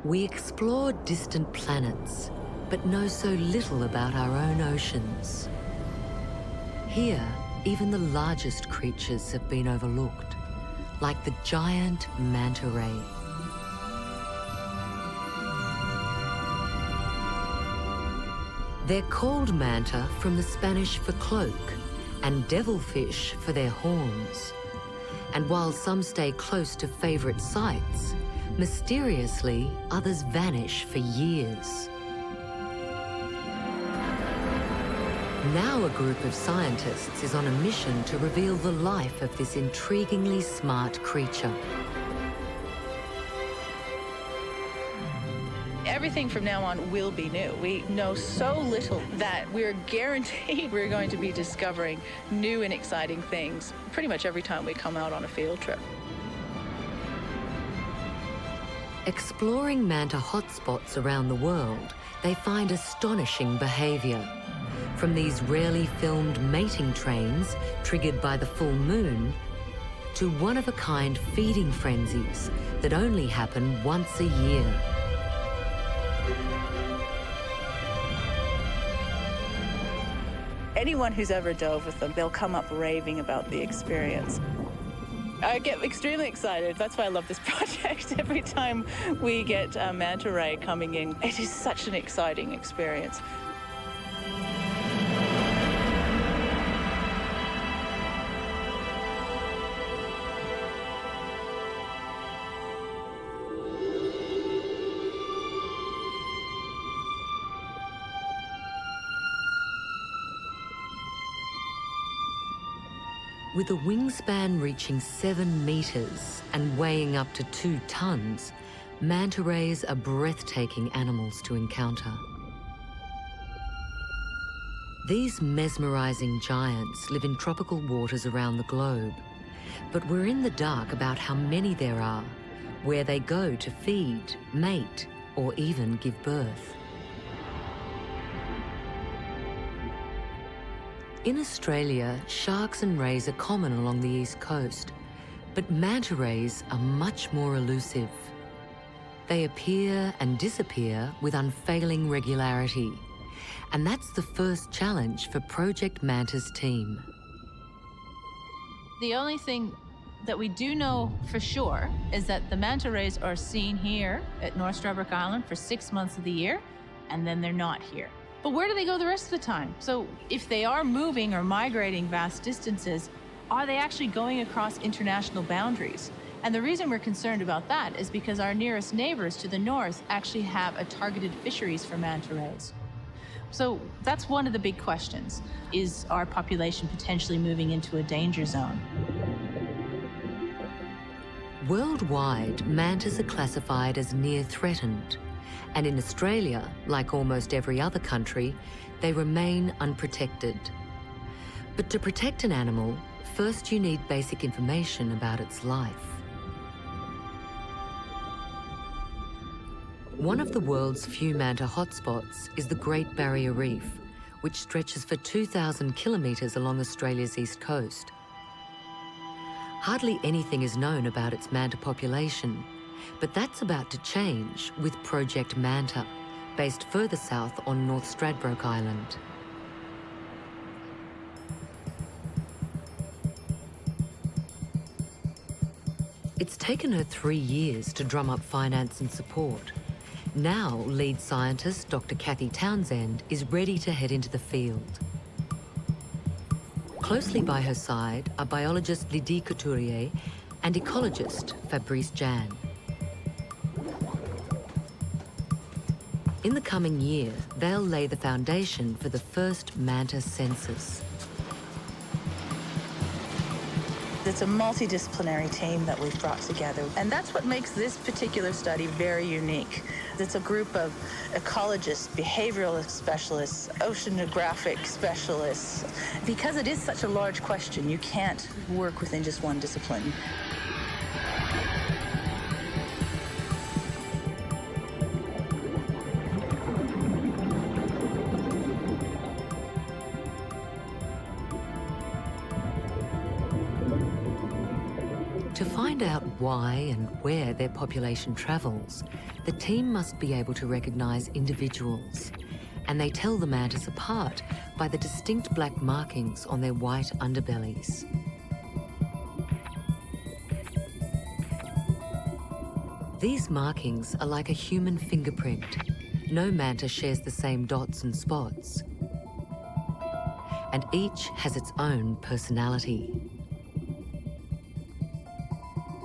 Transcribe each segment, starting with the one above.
We explore distant planets, but know so little about our own oceans. Here, even the largest creatures have been overlooked, like the giant manta ray. They're called manta from the Spanish for cloak and devilfish for their horns. And while some stay close to favourite sites, mysteriously others vanish for years. Now a group of scientists is on a mission to reveal the life of this intriguingly smart creature. Everything from now on will be new. We know so little that we're guaranteed we're going to be discovering new and exciting things pretty much every time we come out on a field trip. Exploring manta hotspots around the world, they find astonishing behaviour. From these rarely filmed mating trains triggered by the full moon, to one-of-a-kind feeding frenzies that only happen once a year. Anyone who's ever dove with them, they'll come up raving about the experience. I get extremely excited. That's why I love this project. Every time we get a manta ray coming in, it is such an exciting experience. With a wingspan reaching 7 meters and weighing up to 2 tons, manta rays are breathtaking animals to encounter. These mesmerizing giants live in tropical waters around the globe, but we're in the dark about how many there are, where they go to feed, mate, or even give birth. In Australia, sharks and rays are common along the east coast, but manta rays are much more elusive. They appear and disappear with unfailing regularity, and that's the first challenge for Project Manta's team. The only thing that we do know for sure is that the manta rays are seen here at North Stradbroke Island for 6 months of the year, and then they're not here. But where do they go the rest of the time? So if they are moving or migrating vast distances, are they actually going across international boundaries? And the reason we're concerned about that is because our nearest neighbors to the north actually have a targeted fisheries for manta rays. So that's one of the big questions. Is our population potentially moving into a danger zone? Worldwide, mantas are classified as near threatened. And in Australia, like almost every other country, they remain unprotected. But to protect an animal, first you need basic information about its life. One of the world's few manta hotspots is the Great Barrier Reef, which stretches for 2,000 kilometres along Australia's east coast. Hardly anything is known about its manta population, but that's about to change with Project Manta, based further south on North Stradbroke Island. It's taken her 3 years to drum up finance and support. Now, lead scientist Dr. Cathy Townsend is ready to head into the field. Closely by her side are biologist Lydie Couturier and ecologist Fabrice Jan. In the coming year, they'll lay the foundation for the first manta census. It's a multidisciplinary team that we've brought together, and that's what makes this particular study very unique. It's a group of ecologists, behavioral specialists, oceanographic specialists. Because it is such a large question, you can't work within just one discipline. To find out why and where their population travels, the team must be able to recognize individuals, and they tell the mantas apart by the distinct black markings on their white underbellies. These markings are like a human fingerprint. No manta shares the same dots and spots, and each has its own personality.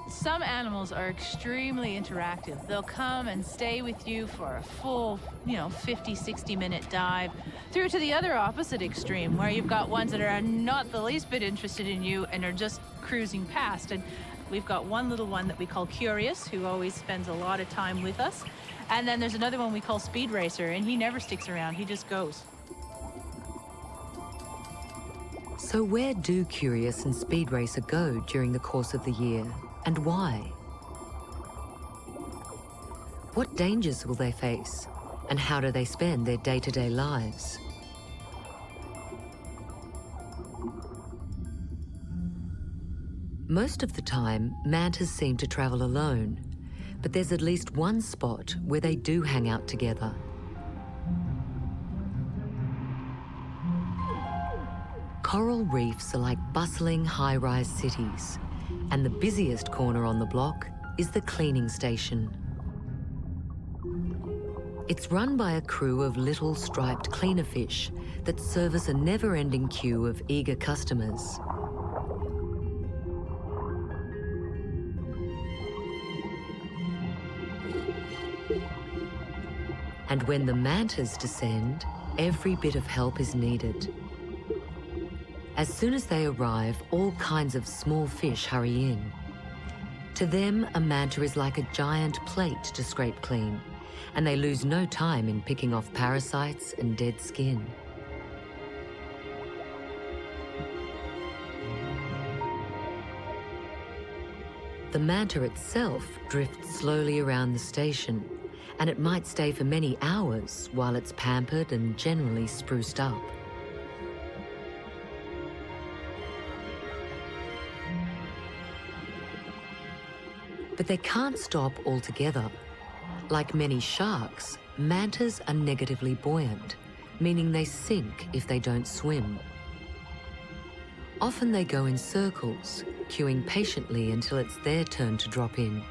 Some animals are extremely interactive. They'll come and stay with you for a full, 50, 60-minute dive, through to the other opposite extreme, where you've got ones that are not the least bit interested in you and are just cruising past. And we've got one little one that we call Curious, who always spends a lot of time with us. And then there's another one we call Speed Racer, and he never sticks around, he just goes. So where do Curious and Speed Racer go during the course of the year, and why? What dangers will they face, and how do they spend their day-to-day lives? Most of the time, mantas seem to travel alone, but there's at least one spot where they do hang out together. Coral reefs are like bustling high-rise cities, and the busiest corner on the block is the cleaning station. It's run by a crew of little striped cleaner fish that service a never-ending queue of eager customers. And when the mantas descend, every bit of help is needed. As soon as they arrive, all kinds of small fish hurry in. To them, a manta is like a giant plate to scrape clean, and they lose no time in picking off parasites and dead skin. The manta itself drifts slowly around the station, and it might stay for many hours while it's pampered and generally spruced up. But they can't stop altogether. Like many sharks, mantas are negatively buoyant, meaning they sink if they don't swim. Often they go in circles, queuing patiently until it's their turn to drop in.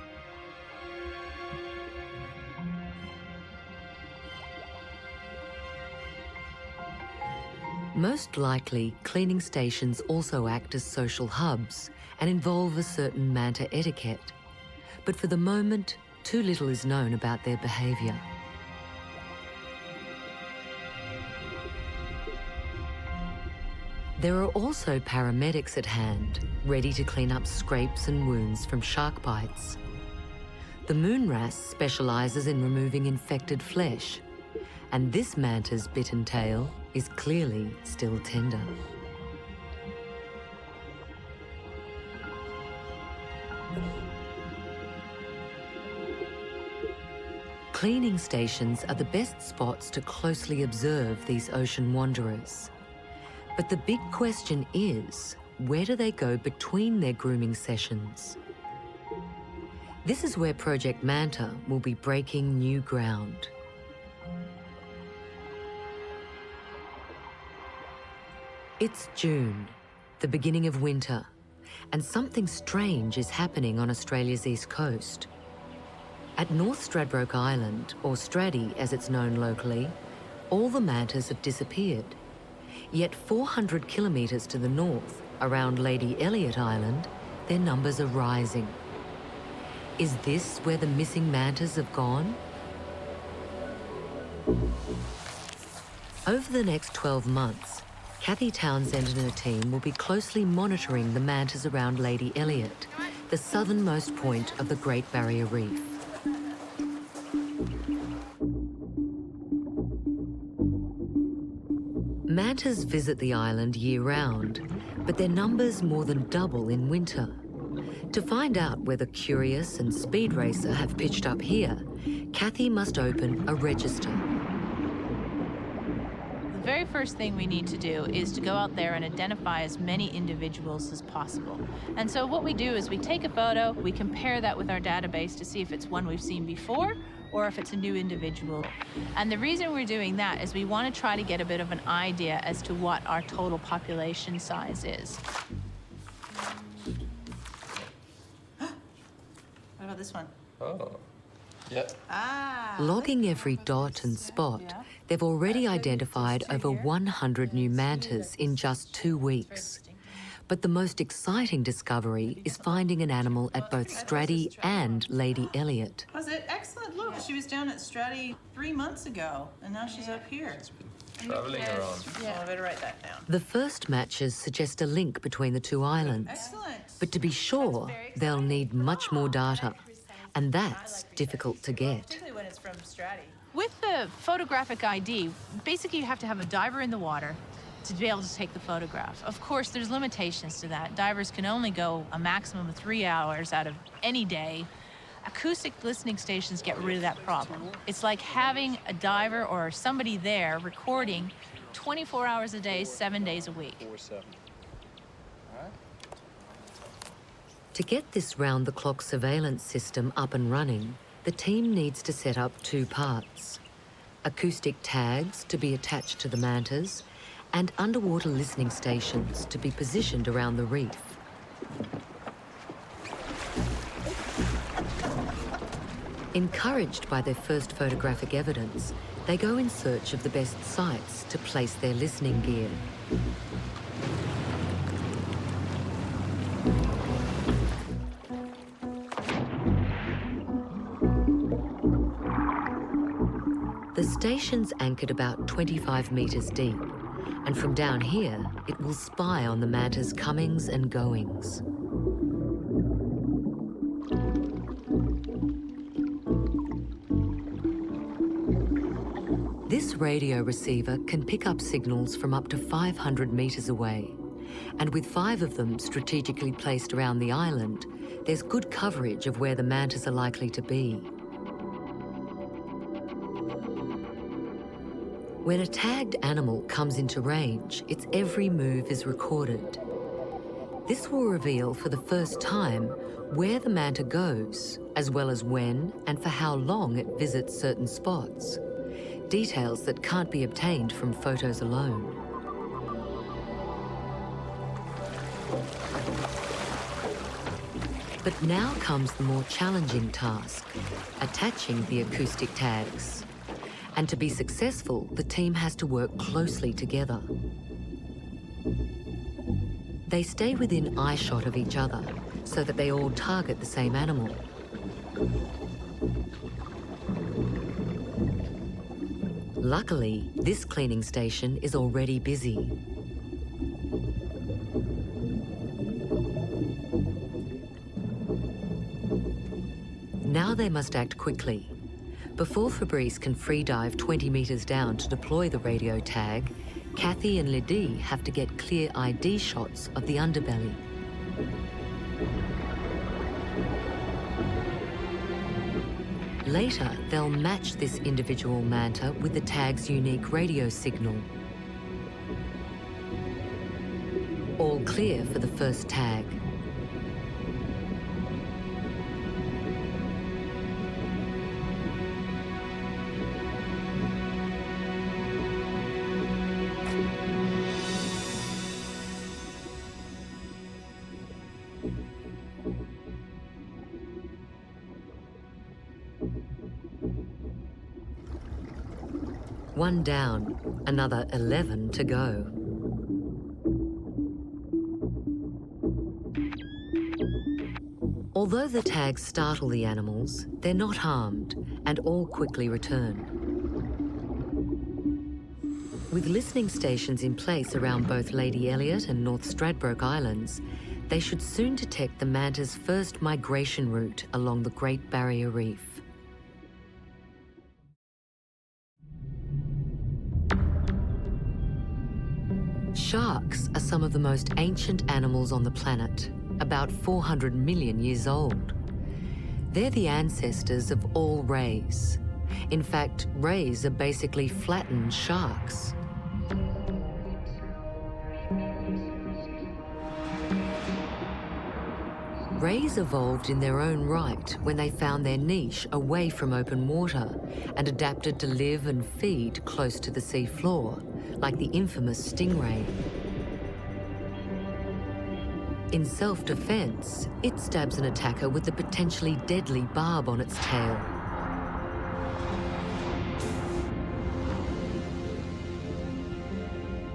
Most likely, cleaning stations also act as social hubs and involve a certain manta etiquette. But for the moment, too little is known about their behaviour. There are also paramedics at hand, ready to clean up scrapes and wounds from shark bites. The moon wrasse specialises in removing infected flesh, and this manta's bitten tail is clearly still tender. Cleaning stations are the best spots to closely observe these ocean wanderers. But the big question is, where do they go between their grooming sessions? This is where Project Manta will be breaking new ground. It's June, the beginning of winter, and something strange is happening on Australia's east coast. At North Stradbroke Island, or Straddy as it's known locally, all the mantas have disappeared. Yet 400 kilometres to the north, around Lady Elliot Island, their numbers are rising. Is this where the missing mantas have gone? Over the next 12 months, Cathy Townsend and her team will be closely monitoring the mantas around Lady Elliot, the southernmost point of the Great Barrier Reef. Mantas visit the island year-round, but their numbers more than double in winter. To find out whether Curious and Speed Racer have pitched up here, Cathy must open a register. The very first first thing we need to do is to go out there and identify as many individuals as possible. And so what we do is we take a photo, we compare that with our database to see if it's one we've seen before or if it's a new individual. And the reason we're doing that is we want to try to get a bit of an idea as to what our total population size is. What about this one? Oh, yeah. Logging every dot and spot, they've already identified over 100 new mantas in just 2 weeks. But the most exciting discovery is finding an animal at both Stratty and Lady Elliot. Was it? Excellent. Look, she was down at Stratty 3 months ago, and now she's up here. Traveling around. Yeah, I better write that down. The first matches suggest a link between the two islands. Excellent. But to be sure, they'll need much more data. And that's difficult to get. Particularly when it's from Stratty. With the photographic ID, basically you have to have a diver in the water to be able to take the photograph. Of course, there's limitations to that. Divers can only go a maximum of 3 hours out of any day. Acoustic listening stations get rid of that problem. It's like having a diver or somebody there recording 24 hours a day, 7 days a week. To get this round-the-clock surveillance system up and running, the team needs to set up 2 parts: acoustic tags to be attached to the mantas and underwater listening stations to be positioned around the reef. Encouraged by their first photographic evidence, they go in search of the best sites to place their listening gear. The station's anchored about 25 meters deep, and from down here, it will spy on the manta's comings and goings. This radio receiver can pick up signals from up to 500 meters away, and with 5 of them strategically placed around the island, there's good coverage of where the mantas are likely to be. When a tagged animal comes into range, its every move is recorded. This will reveal for the first time where the manta goes, as well as when and for how long it visits certain spots. Details that can't be obtained from photos alone. But now comes the more challenging task, attaching the acoustic tags. And to be successful, the team has to work closely together. They stay within eyeshot of each other so that they all target the same animal. Luckily, this cleaning station is already busy. Now they must act quickly. Before Fabrice can free dive 20 meters down to deploy the radio tag, Kathy and Lydie have to get clear ID shots of the underbelly. Later, they'll match this individual manta with the tag's unique radio signal. All clear for the first tag. One down, another 11 to go. Although the tags startle the animals, they're not harmed and all quickly return. With listening stations in place around both Lady Elliot and North Stradbroke Islands, they should soon detect the manta's first migration route along the Great Barrier Reef. Sharks are some of the most ancient animals on the planet, about 400 million years old. They're the ancestors of all rays. In fact, rays are basically flattened sharks. Rays evolved in their own right when they found their niche away from open water and adapted to live and feed close to the sea floor, like the infamous stingray. In self-defense, it stabs an attacker with the potentially deadly barb on its tail.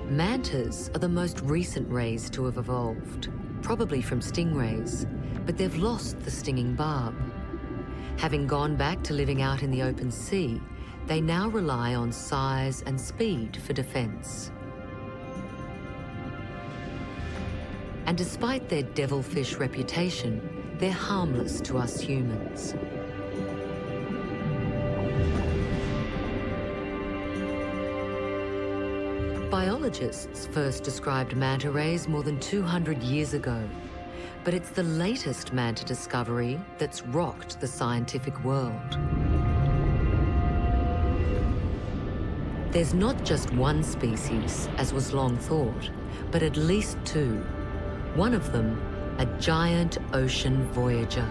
Mantas are the most recent rays to have evolved, probably from stingrays, but they've lost the stinging barb. Having gone back to living out in the open sea, they now rely on size and speed for defense. And despite their devilfish reputation, they're harmless to us humans. Biologists first described manta rays more than 200 years ago, but it's the latest manta discovery that's rocked the scientific world. There's not just one species, as was long thought, but at least two. One of them, a giant ocean voyager.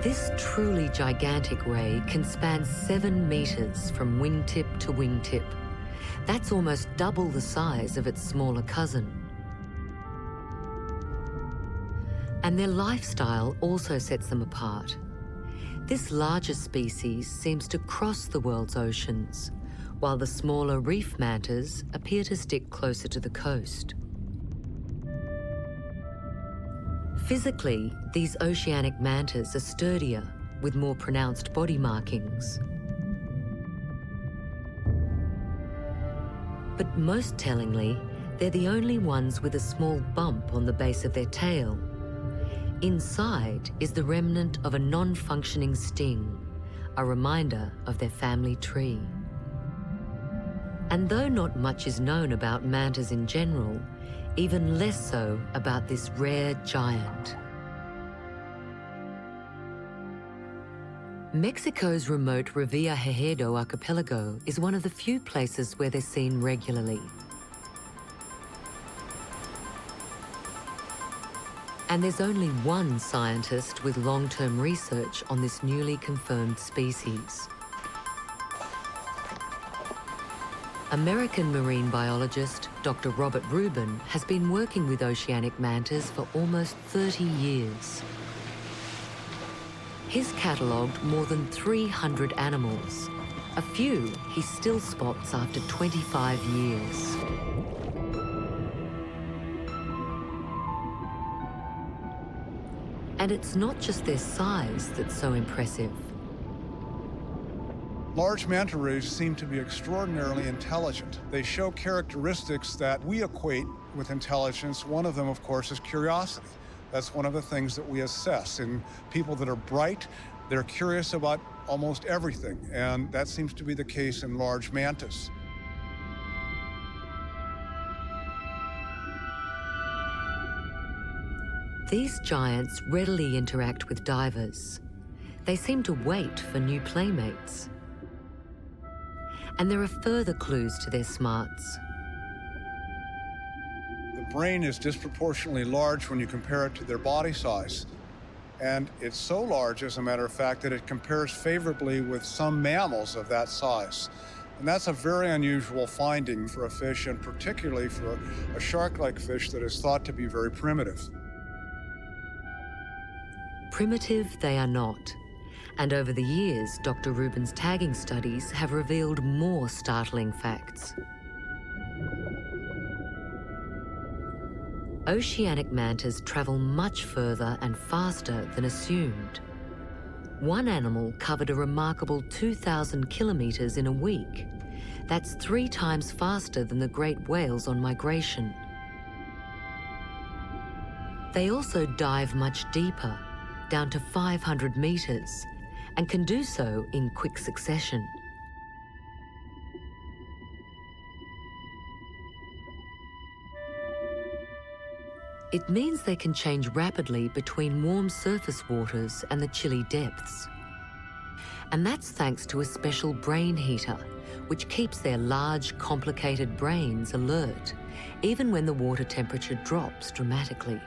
This truly gigantic ray can span 7 meters from wingtip to wingtip. That's almost double the size of its smaller cousin. And their lifestyle also sets them apart. This larger species seems to cross the world's oceans, while the smaller reef mantas appear to stick closer to the coast. Physically, these oceanic mantas are sturdier, with more pronounced body markings. But most tellingly, they're the only ones with a small bump on the base of their tail. Inside is the remnant of a non-functioning sting, a reminder of their family tree. And though not much is known about mantas in general, even less so about this rare giant. Mexico's remote Revillagigedo archipelago is one of the few places where they're seen regularly. And there's only one scientist with long-term research on this newly confirmed species. American marine biologist Dr. Robert Rubin has been working with oceanic mantas for almost 30 years. He's catalogued more than 300 animals. A few he still spots after 25 years. And it's not just their size that's so impressive. Large manta rays seem to be extraordinarily intelligent. They show characteristics that we equate with intelligence. One of them, of course, is curiosity. That's one of the things that we assess in people that are bright. They're curious about almost everything, and that seems to be the case in large mantas. These giants readily interact with divers. They seem to wait for new playmates. And there are further clues to their smarts. The brain is disproportionately large when you compare it to their body size. And it's so large, as a matter of fact, that it compares favorably with some mammals of that size. And that's a very unusual finding for a fish, and particularly for a shark-like fish that is thought to be very primitive. Primitive they are not. And over the years, Dr. Rubin's tagging studies have revealed more startling facts. Oceanic mantas travel much further and faster than assumed. One animal covered a remarkable 2,000 kilometers in a week. That's 3 times faster than the great whales on migration. They also dive much deeper, down to 500 meters, and can do so in quick succession. It means they can change rapidly between warm surface waters and the chilly depths. And that's thanks to a special brain heater, which keeps their large, complicated brains alert, even when the water temperature drops dramatically.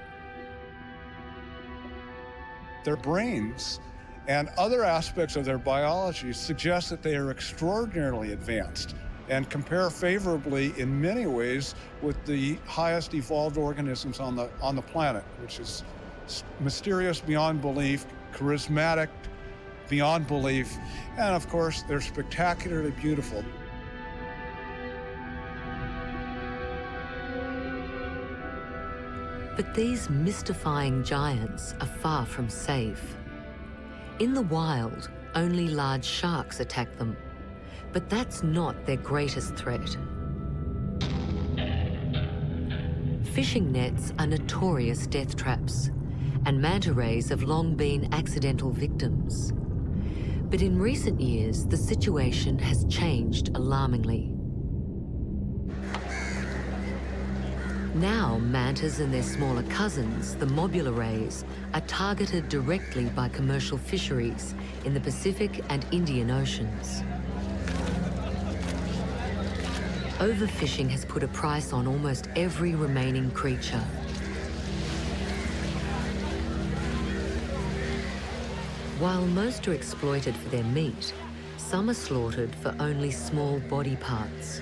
Their brains and other aspects of their biology suggest that they are extraordinarily advanced and compare favorably in many ways with the highest evolved organisms on the planet, which is mysterious beyond belief, charismatic beyond belief, and of course, they're spectacularly beautiful. But these mystifying giants are far from safe. In the wild, only large sharks attack them, but that's not their greatest threat. Fishing nets are notorious death traps, and manta rays have long been accidental victims. But in recent years, the situation has changed alarmingly. Now, mantas and their smaller cousins, the mobula rays, are targeted directly by commercial fisheries in the Pacific and Indian Oceans. Overfishing has put a price on almost every remaining creature. While most are exploited for their meat, some are slaughtered for only small body parts.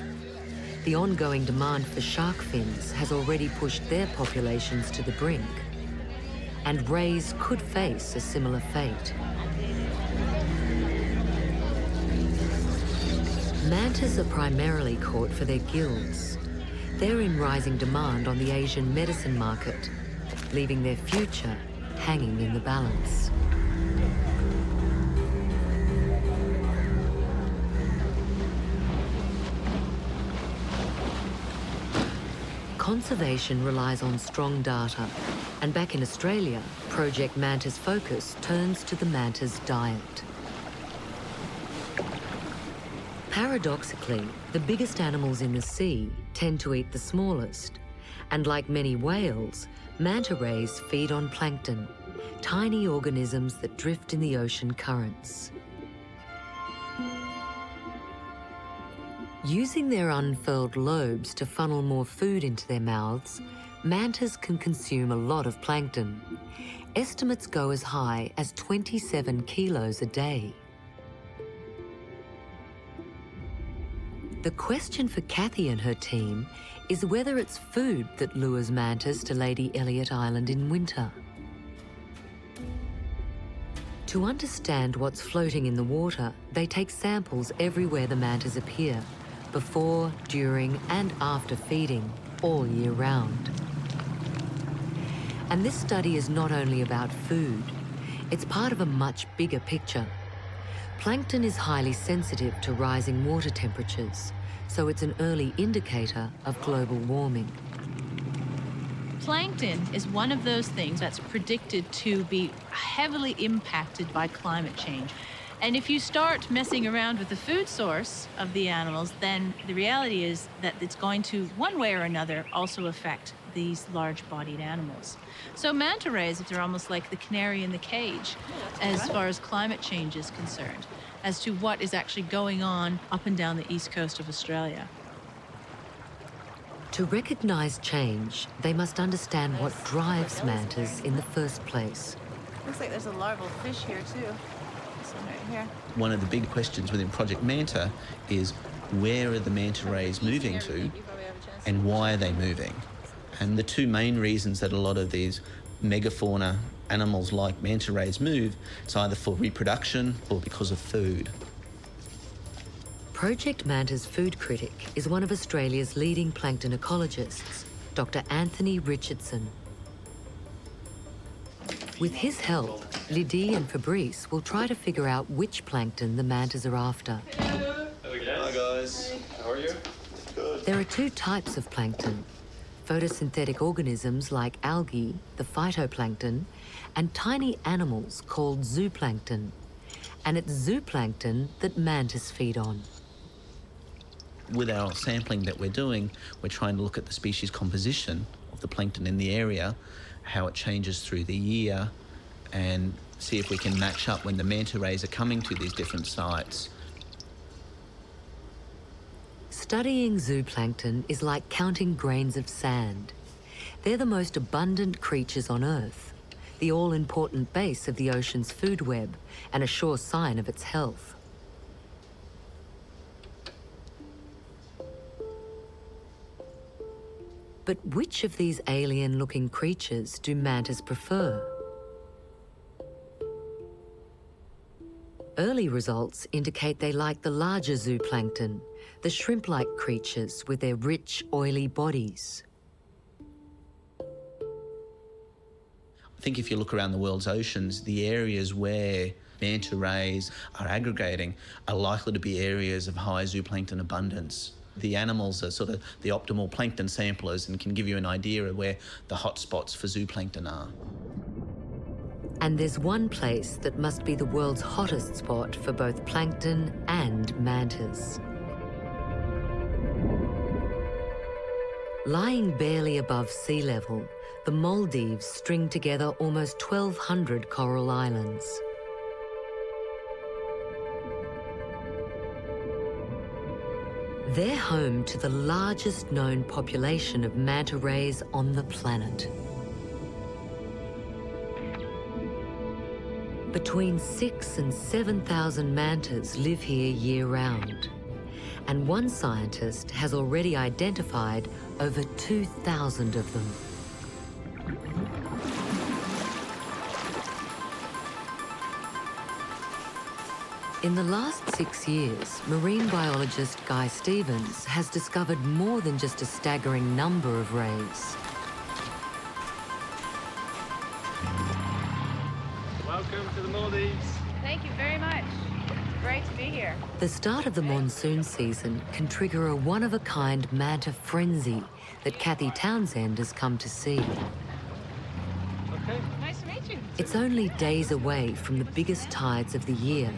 The ongoing demand for shark fins has already pushed their populations to the brink, and rays could face a similar fate. Mantas are primarily caught for their gills. They're in rising demand on the Asian medicine market, leaving their future hanging in the balance. Conservation relies on strong data, and back in Australia, Project Manta's focus turns to the manta's diet. Paradoxically, the biggest animals in the sea tend to eat the smallest, and like many whales, manta rays feed on plankton, tiny organisms that drift in the ocean currents. Using their unfurled lobes to funnel more food into their mouths, mantas can consume a lot of plankton. Estimates go as high as 27 kilos a day. The question for Kathy and her team is whether it's food that lures mantas to Lady Elliot Island in winter. To understand what's floating in the water, they take samples everywhere the mantas appear, before, during, and after feeding, all year round. And this study is not only about food, it's part of a much bigger picture. Plankton is highly sensitive to rising water temperatures, so it's an early indicator of global warming. Plankton is one of those things that's predicted to be heavily impacted by climate change. And if you start messing around with the food source of the animals, then the reality is that it's going to, one way or another, also affect these large-bodied animals. So manta rays, if they're almost like the canary in the cage, as far as climate change is concerned, as to what is actually going on up and down the east coast of Australia. To recognize change, they must understand what drives mantas in the first place. Looks like there's a larval fish here, too. This one right here. One of the big questions within Project Manta is where are the manta rays moving to and why are they moving? And the two main reasons that a lot of these megafauna animals like manta rays move, it's either for reproduction or because of food. Project Manta's food critic is one of Australia's leading plankton ecologists, Dr. Anthony Richardson. With his help, Lydie and Fabrice will try to figure out which plankton the mantas are after. Hi guys. How are you? Good. There are two types of plankton: photosynthetic organisms like algae, the phytoplankton, and tiny animals called zooplankton. And it's zooplankton that mantas feed on. With our sampling that we're doing, we're trying to look at the species composition of the plankton in the area, how it changes through the year, and see if we can match up when the manta rays are coming to these different sites. Studying zooplankton is like counting grains of sand. They're the most abundant creatures on Earth, the all-important base of the ocean's food web, and a sure sign of its health. But which of these alien-looking creatures do mantas prefer? Early results indicate they like the larger zooplankton, the shrimp-like creatures with their rich, oily bodies. I think if you look around the world's oceans, the areas where manta rays are aggregating are likely to be areas of high zooplankton abundance. The animals are sort of the optimal plankton samplers and can give you an idea of where the hotspots for zooplankton are. And there's one place that must be the world's hottest spot for both plankton and mantas. Lying barely above sea level, the Maldives string together almost 1,200 coral islands. They're home to the largest known population of manta rays on the planet. Between 6,000 and 7,000 mantas live here year-round, and one scientist has already identified over 2,000 of them. In the last 6 years, marine biologist Guy Stevens has discovered more than just a staggering number of rays. Welcome to the Maldives. Thank you very much. Great to be here. The start of the monsoon season can trigger a one-of-a-kind manta frenzy that Kathy Townsend has come to see. Okay. Nice to meet you. It's only days away from the biggest tides of the year,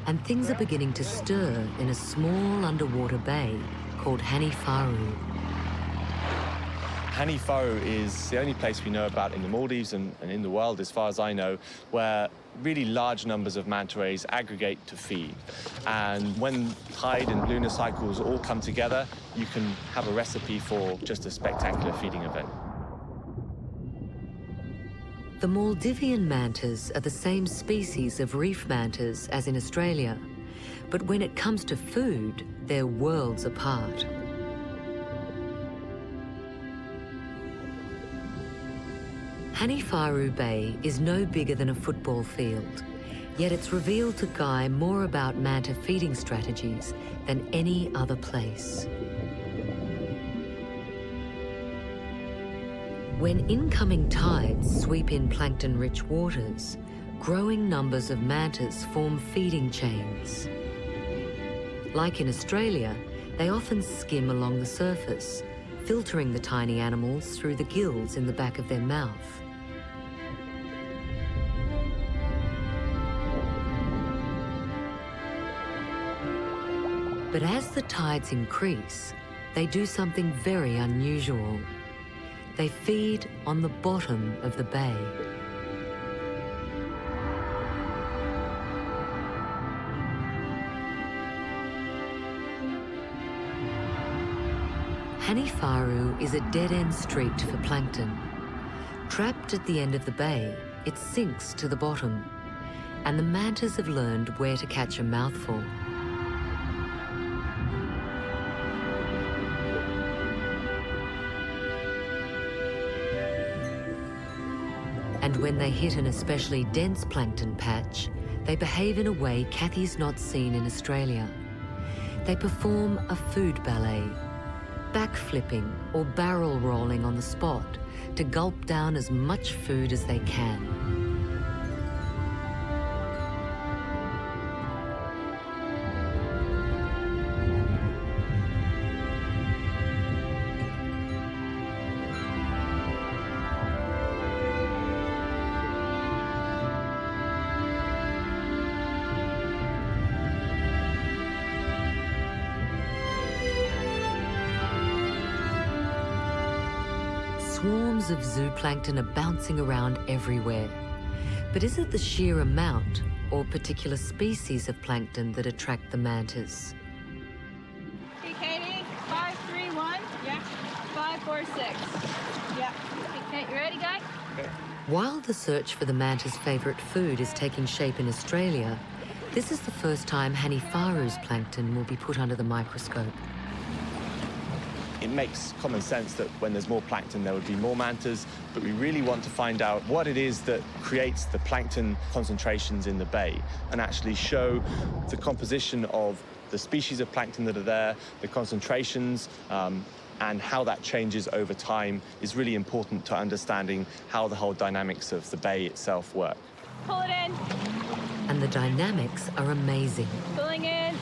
and things are beginning to stir in a small underwater bay called Hanifaru. Hanifaru is the only place we know about in the Maldives and in the world, as far as I know, where really large numbers of manta rays aggregate to feed. And when tide and lunar cycles all come together, you can have a recipe for just a spectacular feeding event. The Maldivian mantas are the same species of reef mantas as in Australia, but when it comes to food, they're worlds apart. Hanifaru Bay is no bigger than a football field, yet it's revealed to Guy more about manta feeding strategies than any other place. When incoming tides sweep in plankton-rich waters, growing numbers of mantas form feeding chains. Like in Australia, they often skim along the surface, filtering the tiny animals through the gills in the back of their mouth. But as the tides increase, they do something very unusual. They feed on the bottom of the bay. Hanifaru is a dead-end street for plankton. Trapped at the end of the bay, it sinks to the bottom, and the mantas have learned where to catch a mouthful. And when they hit an especially dense plankton patch, they behave in a way Kathy's not seen in Australia. They perform a food ballet, backflipping or barrel rolling on the spot to gulp down as much food as they can. Swarms of zooplankton are bouncing around everywhere. But is it the sheer amount or particular species of plankton that attract the mantas? Hey, Katie, 5, 3, 1. Yeah. 5, 4, 6. Yeah. Okay, you ready, guy? Okay. While the search for the manta's favourite food is taking shape in Australia, this is the first time Hanifaru's plankton will be put under the microscope. It makes common sense that when there's more plankton, there would be more mantas, but we really want to find out what it is that creates the plankton concentrations in the bay and actually show the composition of the species of plankton that are there, the concentrations, and how that changes over time is really important to understanding how the whole dynamics of the bay itself work. Pull it in. And the dynamics are amazing. Pulling in.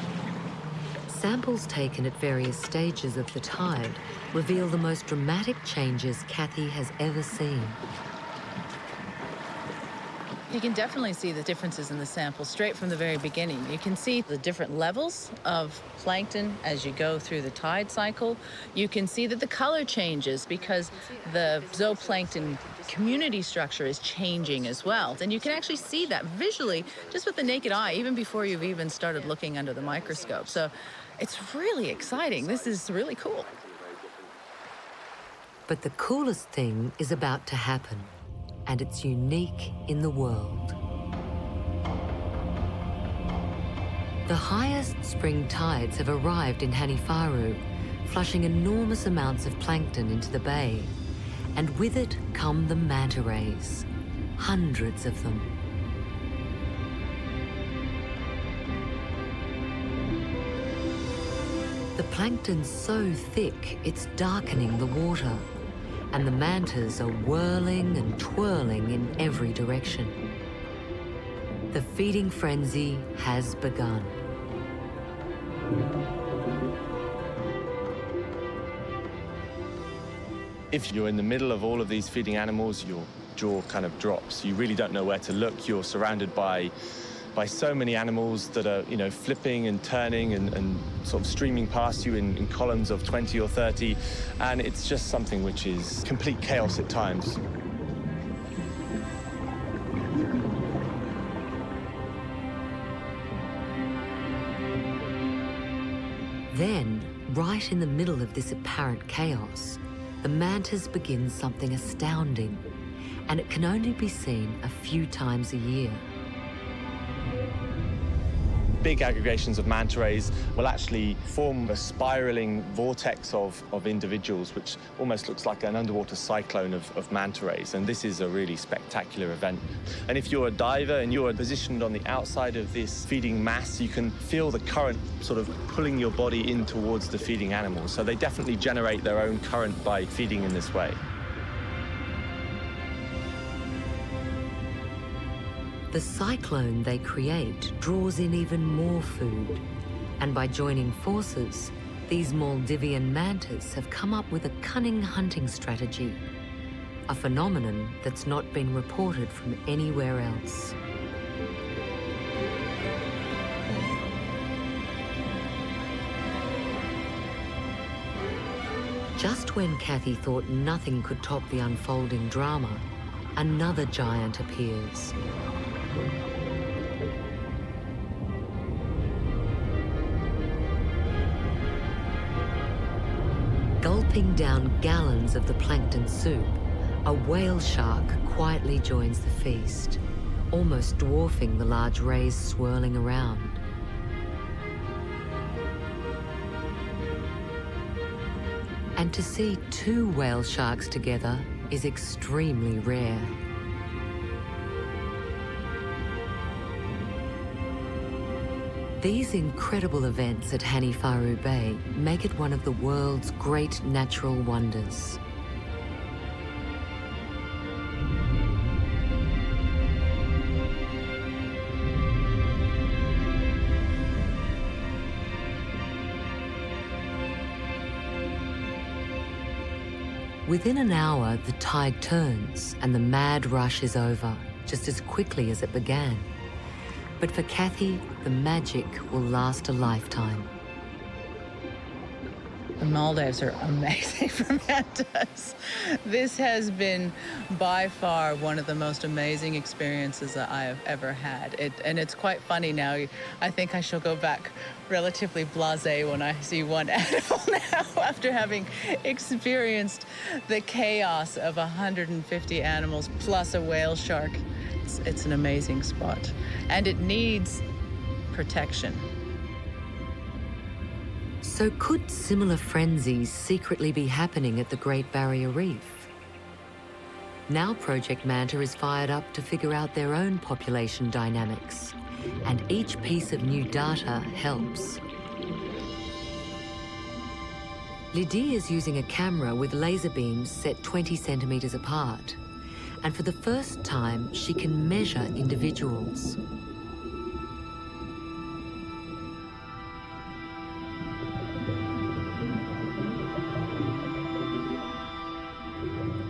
Samples taken at various stages of the tide reveal the most dramatic changes Kathy has ever seen. You can definitely see the differences in the sample straight from the very beginning. You can see the different levels of plankton as you go through the tide cycle. You can see that the color changes because the zooplankton community structure is changing as well. And you can actually see that visually just with the naked eye, even before you've even started looking under the microscope. So it's really exciting. This is really cool. But the coolest thing is about to happen, and it's unique in the world. The highest spring tides have arrived in Hanifaru, flushing enormous amounts of plankton into the bay. And with it come the manta rays, hundreds of them. The plankton's so thick, it's darkening the water, and the mantas are whirling and twirling in every direction. The feeding frenzy has begun. If you're in the middle of all of these feeding animals, your jaw kind of drops. You really don't know where to look. You're surrounded by so many animals that are, flipping and turning and sort of streaming past you in columns of 20 or 30. And it's just something which is complete chaos at times. Then, right in the middle of this apparent chaos, the mantas begin something astounding, and it can only be seen a few times a year. Big aggregations of manta rays will actually form a spiraling vortex of individuals, which almost looks like an underwater cyclone of manta rays. And this is a really spectacular event. And if you're a diver and you're positioned on the outside of this feeding mass, you can feel the current sort of pulling your body in towards the feeding animals. So they definitely generate their own current by feeding in this way. The cyclone they create draws in even more food, and by joining forces, these Maldivian mantas have come up with a cunning hunting strategy, a phenomenon that's not been reported from anywhere else. Just when Kathy thought nothing could top the unfolding drama, another giant appears. Gulping down gallons of the plankton soup, a whale shark quietly joins the feast, almost dwarfing the large rays swirling around. And to see two whale sharks together is extremely rare. These incredible events at Hanifaru Bay make it one of the world's great natural wonders. Within an hour, the tide turns and the mad rush is over, just as quickly as it began. But for Kathy, the magic will last a lifetime. The Maldives are amazing for mantas. This has been by far one of the most amazing experiences that I have ever had. And it's quite funny now. I think I shall go back relatively blasé when I see one animal now after having experienced the chaos of 150 animals plus a whale shark. It's an amazing spot, and it needs protection. So could similar frenzies secretly be happening at the Great Barrier Reef? Now Project Manta is fired up to figure out their own population dynamics, and each piece of new data helps. Lydie is using a camera with laser beams set 20 centimeters apart, and for the first time, she can measure individuals.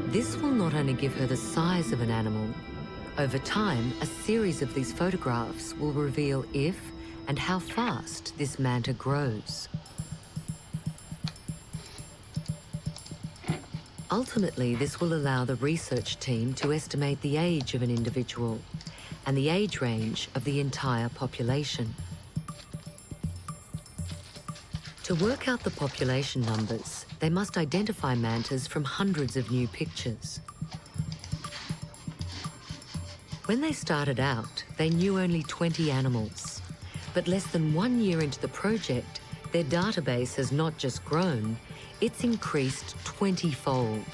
This will not only give her the size of an animal. Over time, a series of these photographs will reveal if and how fast this manta grows. Ultimately, this will allow the research team to estimate the age of an individual and the age range of the entire population. To work out the population numbers, they must identify mantas from hundreds of new pictures. When they started out, they knew only 20 animals. But less than 1 year into the project, their database has not just grown, it's increased 20-fold.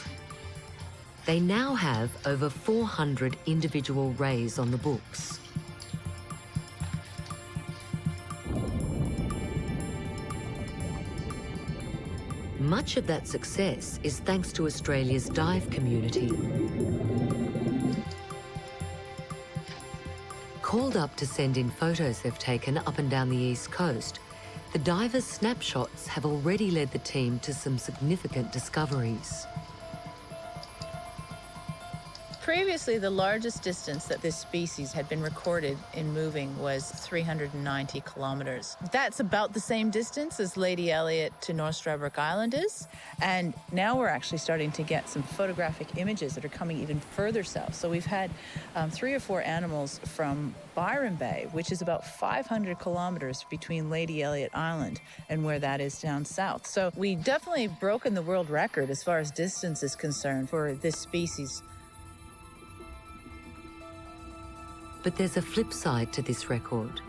They now have over 400 individual rays on the books. Much of that success is thanks to Australia's dive community. Called up to send in photos they've taken up and down the East Coast, the divers' snapshots have already led the team to some significant discoveries. Previously, the largest distance that this species had been recorded in moving was 390 kilometers. That's about the same distance as Lady Elliot to North Stradbroke Island is. And now we're actually starting to get some photographic images that are coming even further south. So we've had 3 or 4 animals from Byron Bay, which is about 500 kilometers between Lady Elliot Island and where that is down south. So we definitely broken the world record as far as distance is concerned for this species. But there's a flip side to this record.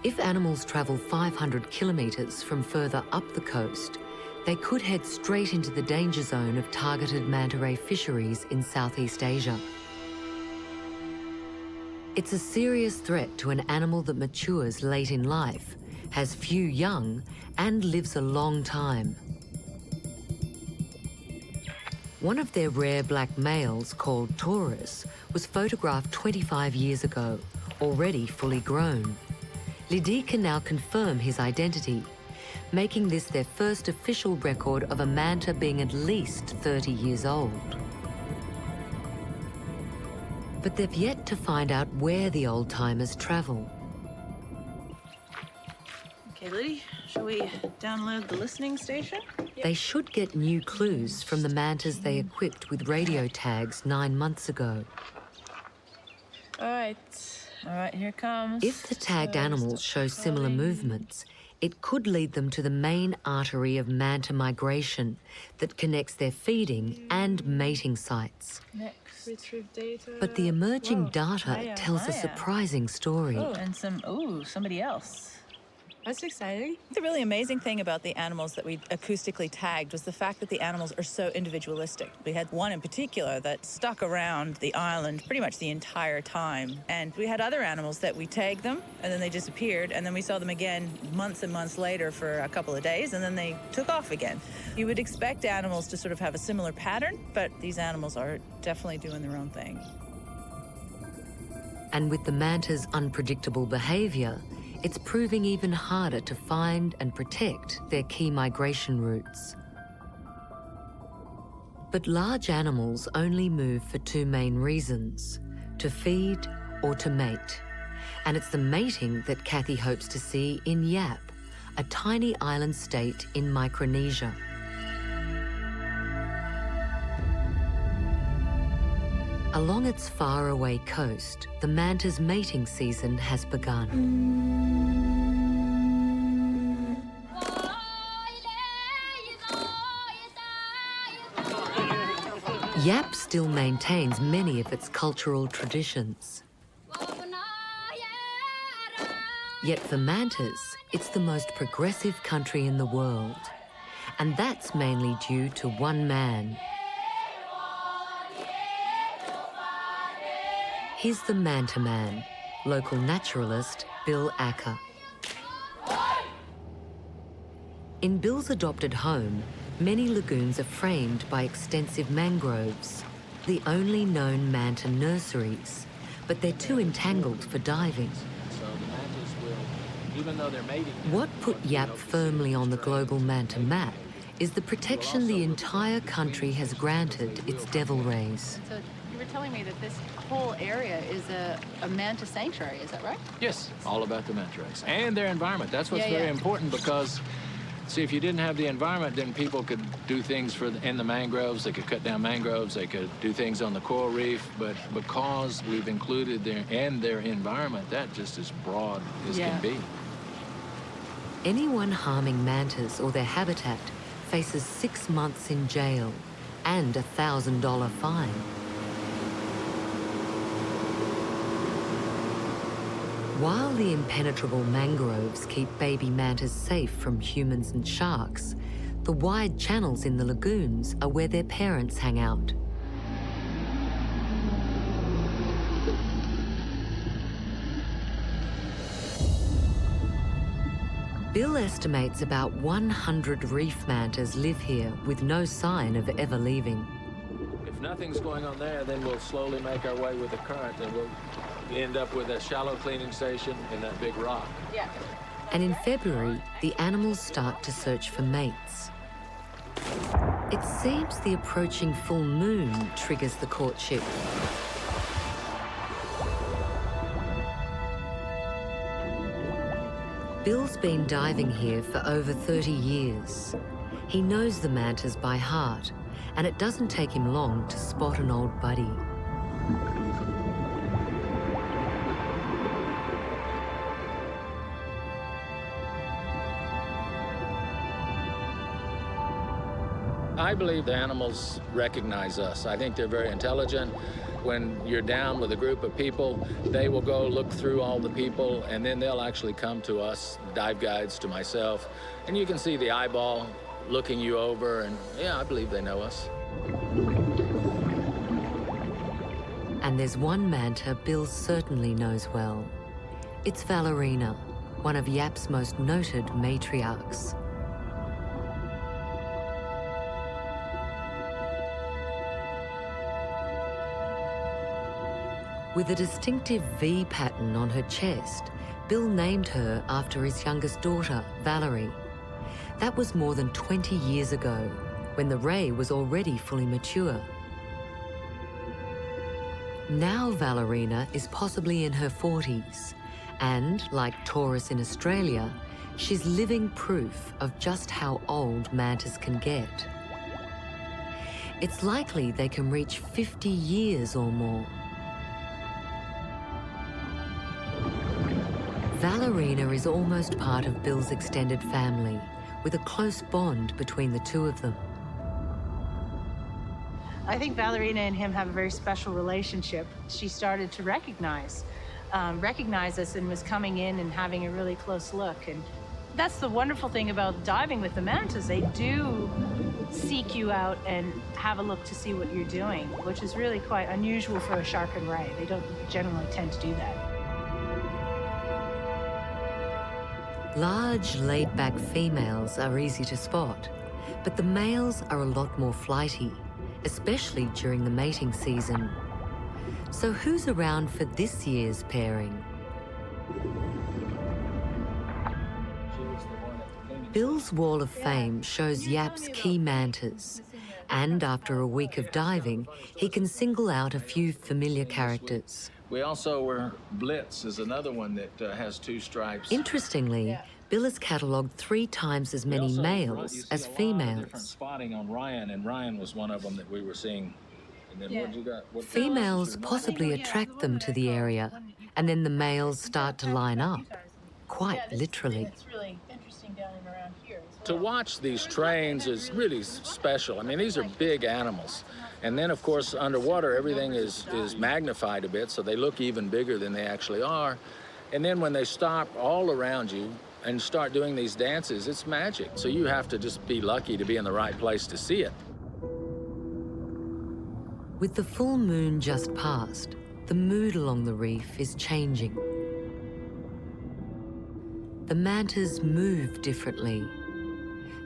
If animals travel 500 kilometers from further up the coast, they could head straight into the danger zone of targeted manta ray fisheries in Southeast Asia. It's a serious threat to an animal that matures late in life, has few young, and lives a long time. One of their rare black males, called Taurus, was photographed 25 years ago, already fully grown. Lydie can now confirm his identity, making this their first official record of a manta being at least 30 years old. But they've yet to find out where the old-timers travel. Okay, Lydie, shall we download the listening station? They should get new clues from the mantas they equipped with radio tags 9 months ago. All right, here it comes. If the tagged animals show similar movements, it could lead them to the main artery of manta migration that connects their feeding and mating sites. Next, retrieve data. But the emerging data tells a surprising story. Oh, and somebody else. That's exciting. The really amazing thing about the animals that we acoustically tagged was the fact that the animals are so individualistic. We had one in particular that stuck around the island pretty much the entire time. And we had other animals that we tagged them, and then they disappeared, and then we saw them again months and months later for a couple of days, and then they took off again. You would expect animals to sort of have a similar pattern, but these animals are definitely doing their own thing. And with the manta's unpredictable behavior, it's proving even harder to find and protect their key migration routes. But large animals only move for 2 main reasons: to feed or to mate. And it's the mating that Kathy hopes to see in Yap, a tiny island state in Micronesia. Along its faraway coast, the manta's mating season has begun. Yap still maintains many of its cultural traditions. Yet for mantas, it's the most progressive country in the world. And that's mainly due to one man. He's the Manta Man, local naturalist Bill Acker. In Bill's adopted home, many lagoons are framed by extensive mangroves, the only known manta nurseries, but they're too entangled for diving. What put Yap firmly on the global manta map is the protection the entire country has granted its devil rays. So you were telling me that this whole area is a manta sanctuary, is that right? Yes, all about the manta rays and their environment. That's what's very important, because see, if you didn't have the environment, then people could do things in the mangroves. They could cut down mangroves. They could do things on the coral reef. But because we've included their environment, that just as broad as can be. Anyone harming mantas or their habitat faces 6 months in jail and a $1,000 fine. While the impenetrable mangroves keep baby mantas safe from humans and sharks, the wide channels in the lagoons are where their parents hang out. Bill estimates about 100 reef mantas live here with no sign of ever leaving. If nothing's going on there, then we'll slowly make our way with the current, and we'll end up with a shallow cleaning station in that big rock. Yeah. And in February, the animals start to search for mates. It seems the approaching full moon triggers the courtship. Bill's been diving here for over 30 years. He knows the mantas by heart, and it doesn't take him long to spot an old buddy. I believe the animals recognize us. I think they're very intelligent. When you're down with a group of people, they will go look through all the people, and then they'll actually come to us, dive guides, to myself, and you can see the eyeball looking you over, and yeah, I believe they know us. And there's one manta Bill certainly knows well. It's Valerina, one of Yap's most noted matriarchs. With a distinctive V pattern on her chest, Bill named her after his youngest daughter, Valerie. That was more than 20 years ago, when the ray was already fully mature. Now Valerina is possibly in her 40s, and, like Taurus in Australia, she's living proof of just how old mantas can get. It's likely they can reach 50 years or more. Valerina is almost part of Bill's extended family, with a close bond between the two of them. I think Valerina and him have a very special relationship. She started to recognize us and was coming in and having a really close look. And that's the wonderful thing about diving with the mantas. They do seek you out and have a look to see what you're doing, which is really quite unusual for a shark and ray. They don't generally tend to do that. Large, laid-back females are easy to spot, but the males are a lot more flighty, especially during the mating season. So who's around for this year's pairing? Bill's Wall of Fame shows Yap's key mantas, and after a week of diving, he can single out a few familiar characters. We also Blitz is another one that has two stripes. Interestingly, Bill has catalogued 3 times as many males as females. Different spotting on Ryan, and Ryan was one of them that we were seeing. And then what you got? What Females possibly attract them to the area, and then the males start to line up, quite literally. It's really interesting down and around here as well. To watch these trains is really special. I mean, these are big animals. And then, of course, underwater, everything is magnified a bit, so they look even bigger than they actually are. And then when they stop all around you and start doing these dances, it's magic. So you have to just be lucky to be in the right place to see it. With the full moon just past, the mood along the reef is changing. The mantas move differently.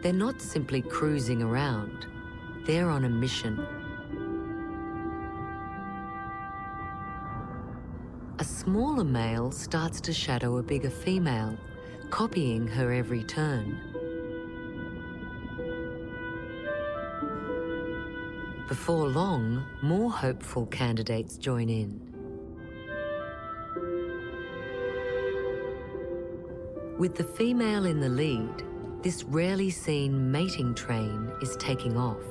They're not simply cruising around. They're on a mission. A smaller male starts to shadow a bigger female, copying her every turn. Before long, more hopeful candidates join in. With the female in the lead, this rarely seen mating train is taking off,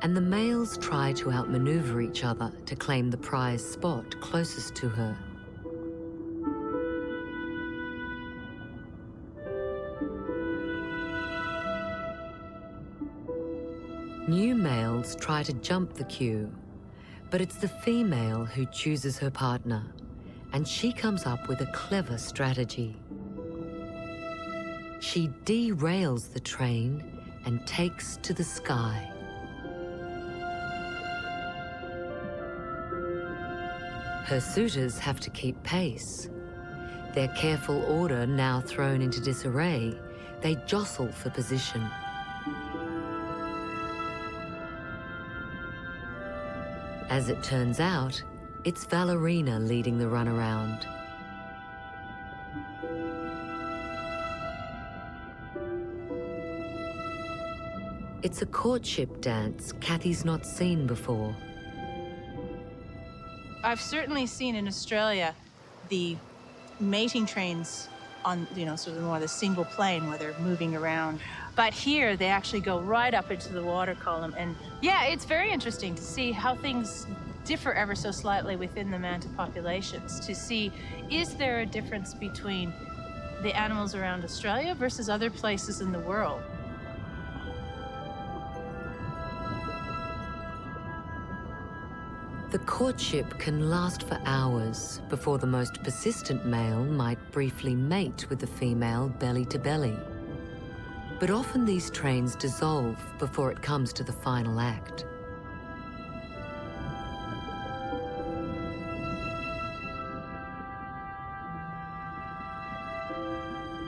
and the males try to outmaneuver each other to claim the prize spot closest to her. New males try to jump the queue, but it's the female who chooses her partner, and she comes up with a clever strategy. She derails the train and takes to the sky. Her suitors have to keep pace. Their careful order now thrown into disarray, they jostle for position. As it turns out, it's Valerina leading the runaround. It's a courtship dance Kathy's not seen before. I've certainly seen in Australia the mating trains on, sort of more the single plane where they're moving around. But here they actually go right up into the water column. And yeah, it's very interesting to see how things differ ever so slightly within the manta populations, to see, is there a difference between the animals around Australia versus other places in the world? The courtship can last for hours before the most persistent male might briefly mate with the female belly to belly. But often these trains dissolve before it comes to the final act.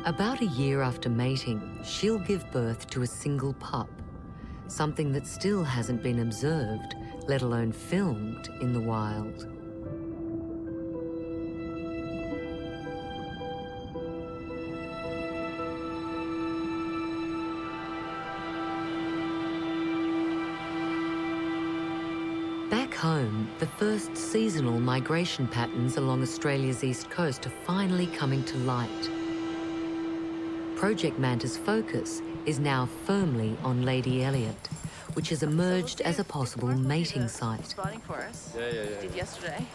About a year after mating, she'll give birth to a single pup, something that still hasn't been observed, let alone filmed, in the wild. Back home, the first seasonal migration patterns along Australia's east coast are finally coming to light. Project Manta's focus is now firmly on Lady Elliot, which has emerged as a possible mating site. Spotting for us. Yeah. Did yesterday.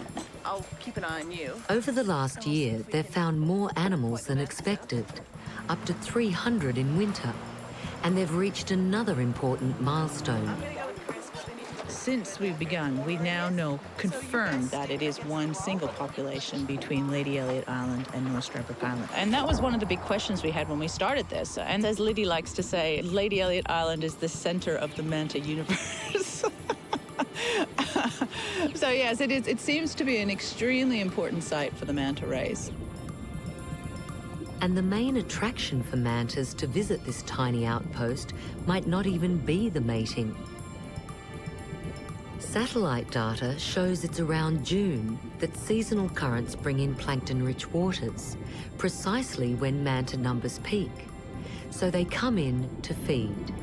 I'll keep an eye on you. Over the last year, they've found more animals than expected, up to 300 in winter, and they've reached another important milestone. Since we've begun, we now know, confirmed, that it is one single population between Lady Elliot Island and North Stradbroke Island. And that was one of the big questions we had when we started this. And as Liddy likes to say, Lady Elliot Island is the center of the manta universe. So yes, it is. It seems to be an extremely important site for the manta rays. And the main attraction for mantas to visit this tiny outpost might not even be the mating. Satellite data shows it's around June that seasonal currents bring in plankton-rich waters, precisely when manta numbers peak. So they come in to feed.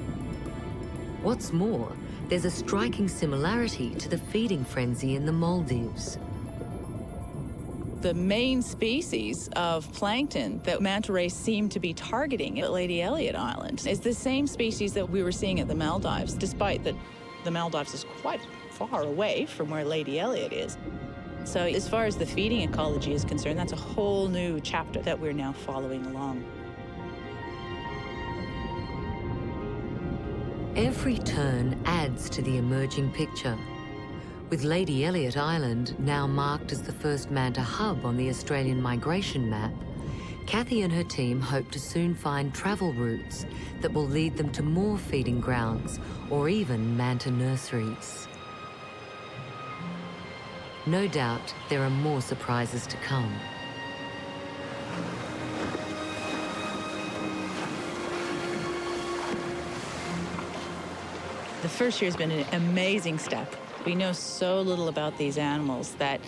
What's more, there's a striking similarity to the feeding frenzy in the Maldives. The main species of plankton that manta rays seem to be targeting at Lady Elliot Island is the same species that we were seeing at the Maldives, despite that the Maldives is quite far away from where Lady Elliot is. So as far as the feeding ecology is concerned, that's a whole new chapter that we're now following along. Every turn adds to the emerging picture. With Lady Elliot Island now marked as the first manta hub on the Australian migration map, Kathy and her team hope to soon find travel routes that will lead them to more feeding grounds or even manta nurseries. No doubt there are more surprises to come. The first year has been an amazing step. We know so little about these animals that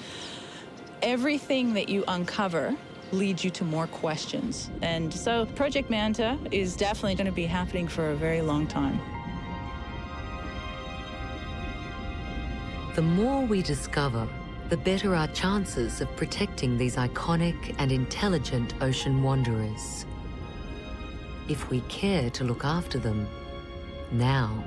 everything that you uncover leads you to more questions. And so Project Manta is definitely going to be happening for a very long time. The more we discover, the better our chances of protecting these iconic and intelligent ocean wanderers. If we care to look after them, now